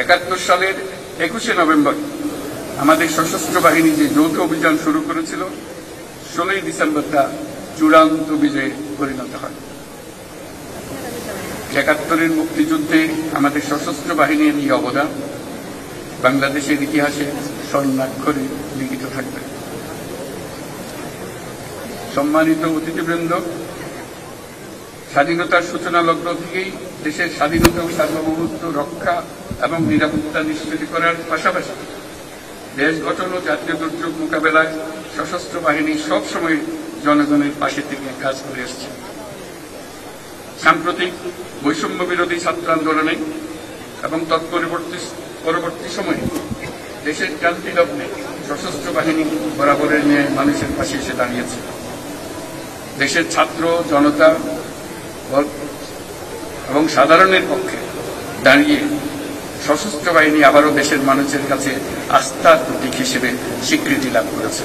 ৭১ সালের ২১শে নভেম্বর আমাদের সশস্ত্র বাহিনী যে যৌথ অভিযান শুরু করেছিল, ১৬ই ডিসেম্বর তা চূড়ান্ত বিজয়ে পরিণত হয়। ৭১-এর মুক্তিযুদ্ধে আমাদের সশস্ত্র বাহিনীর এই অবদান বাংলাদেশের ইতিহাসে স্বর্ণাক্ষরে লিখিত থাকবে। সম্মানিত অতিথিবৃন্দ, স্বাধীনতার সূচনা লগ্ন থেকেই দেশের স্বাধীনতা ও সার্বভৌমত্ব রক্ষা এবং নিরাপত্তা নিশ্চিত করার পাশাপাশি দেশ গঠন ও জাতীয় দুর্যোগ মোকাবেলায় সশস্ত্র বাহিনী সবসময় জনগণের পাশে থেকে কাজ করে আসছে। সাম্প্রতিক বৈষম্য বিরোধী ছাত্র আন্দোলনে এবং পরবর্তী সময়ে দেশের ক্রান্তি লগ্নে সশস্ত্র বাহিনী বরাবরের ন্যায় মানুষের পাশে এসে দাঁড়িয়েছে। দেশের ছাত্র জনতা এবং সাধারণের পক্ষে দাঁড়িয়ে সশস্ত্র বাহিনী আবারও দেশের মানুষের কাছে আস্থার প্রতীক হিসেবে স্বীকৃতি লাভ করেছে।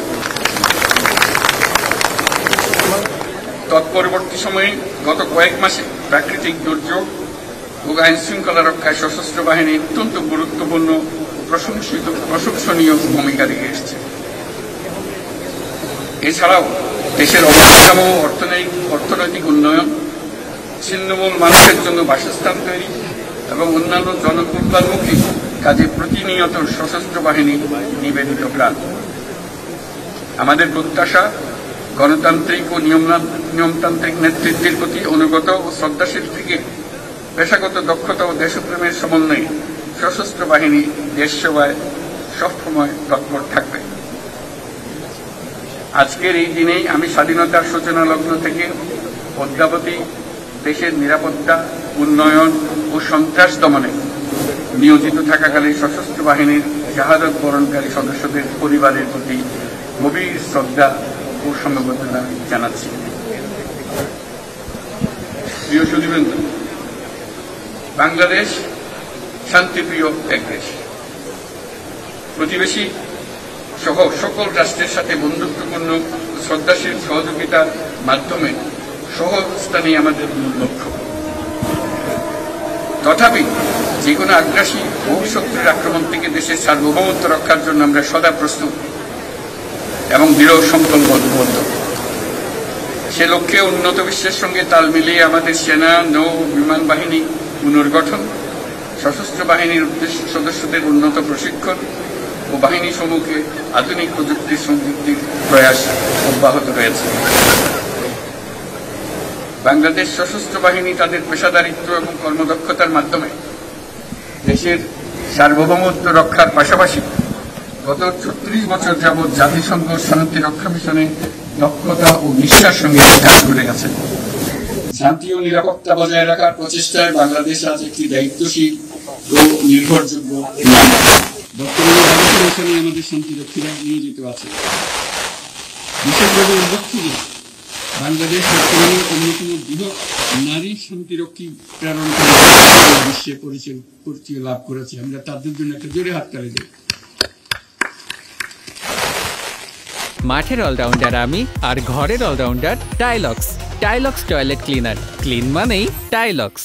তৎপরবর্তী সময়ে গত কয়েক মাসে প্রাকৃতিক দুর্যোগ ও আইন শৃঙ্খলা রক্ষায় সশস্ত্র বাহিনী অত্যন্ত গুরুত্বপূর্ণ প্রশংসনীয় ভূমিকা রেখে এসেছে। এছাড়াও দেশের অবকাঠামো অর্থনৈতিক উন্নয়ন, ছিন্নমূল মানুষের জন্য বাসস্থান তৈরি এবং অন্যান্য জনকল্যাণমুখী কাজে প্রতিনিয়ত সশস্ত্র বাহিনী নিবেদিত প্রাণ। আমাদের প্রত্যাশা গণতান্ত্রিক ও নিয়মতান্ত্রিক নেতৃত্বের প্রতি অনুগত ও শ্রদ্ধাশীল থেকে পেশাগত দক্ষতা ও দেশপ্রেমের সমন্বয়ে সশস্ত্র বাহিনী দেশ সেবায় সবসময় তৎপর থাকবে। আজকের এই দিনেই আমি স্বাধীনতার সূচনা লগ্ন থেকে অদ্যাবধি দেশের নিরাপত্তা, উন্নয়ন ও সন্ত্রাস দমনে নিয়োজিত থাকাকালে সশস্ত্র বাহিনীর শাহাদত বরণকারী সদস্যদের পরিবারের প্রতি গভীর শ্রদ্ধা ও সমবেদনা জানাচ্ছি। প্রিয় সুধীবৃন্দ, বাংলাদেশ শান্তিপ্রিয় এক দেশ। প্রতিবেশী সহ সকল রাষ্ট্রের সাথে বন্ধুত্বপূর্ণ শ্রদ্ধাশীল সহযোগিতার মাধ্যমে সহস্থানই আমাদের মূল লক্ষ্য। তথাপি যে কোনো আগ্রাসী বহুশত্রুর আক্রমণ থেকে দেশের সার্বভৌমত্ব রক্ষার জন্য আমরা সদা প্রস্তুত এবং দৃঢ় সংকল্পবদ্ধ। সে লক্ষ্যে উন্নত বিশ্বের সঙ্গে তাল মিলিয়ে আমাদের সেনা, নৌ, বিমান বাহিনী পুনর্গঠন, সশস্ত্র বাহিনীর সদস্যদের উন্নত প্রশিক্ষণ ও বাহিনী সমূহকে আধুনিক প্রযুক্তির সংযুক্তির প্রয়াস অব্যাহত রয়েছে। বাংলাদেশ সশস্ত্র বাহিনী তাদের পেশাদারিত্ব এবং কর্মদক্ষতার মাধ্যমে দেশের সার্বভৌমত্ব রক্ষার পাশাপাশি গত ৩৬ বছর যাবৎ জাতিসংঘ শান্তি রক্ষা মিশনে দক্ষতা ও নিষ্ঠার সঙ্গে কাজ করে গেছে। শান্তি ও নিরাপত্তা বজায় রাখার প্রচেষ্টায় বাংলাদেশ আজ একটি দায়িত্বশীল ও নির্ভরযোগ্য বর্তমানে মিশনে আমাদের শান্তিরক্ষীরা নিয়োজিত আছে। বিশেষভাবে উল্লেখ্য, বাংলাদেশ বর্তমানে অন্যতম বৃহৎ নারী শান্তিরক্ষী প্রেরণ করে বিশ্বে পরিচয় লাভ করেছে। আমরা তাদের জন্য একটা জোরে হাততালি দেই। মাঠের অলরাউন্ডার আমি, আর ঘরের allrounder Tylox. Tylox toilet cleaner, clean মানেই টাইলক্স।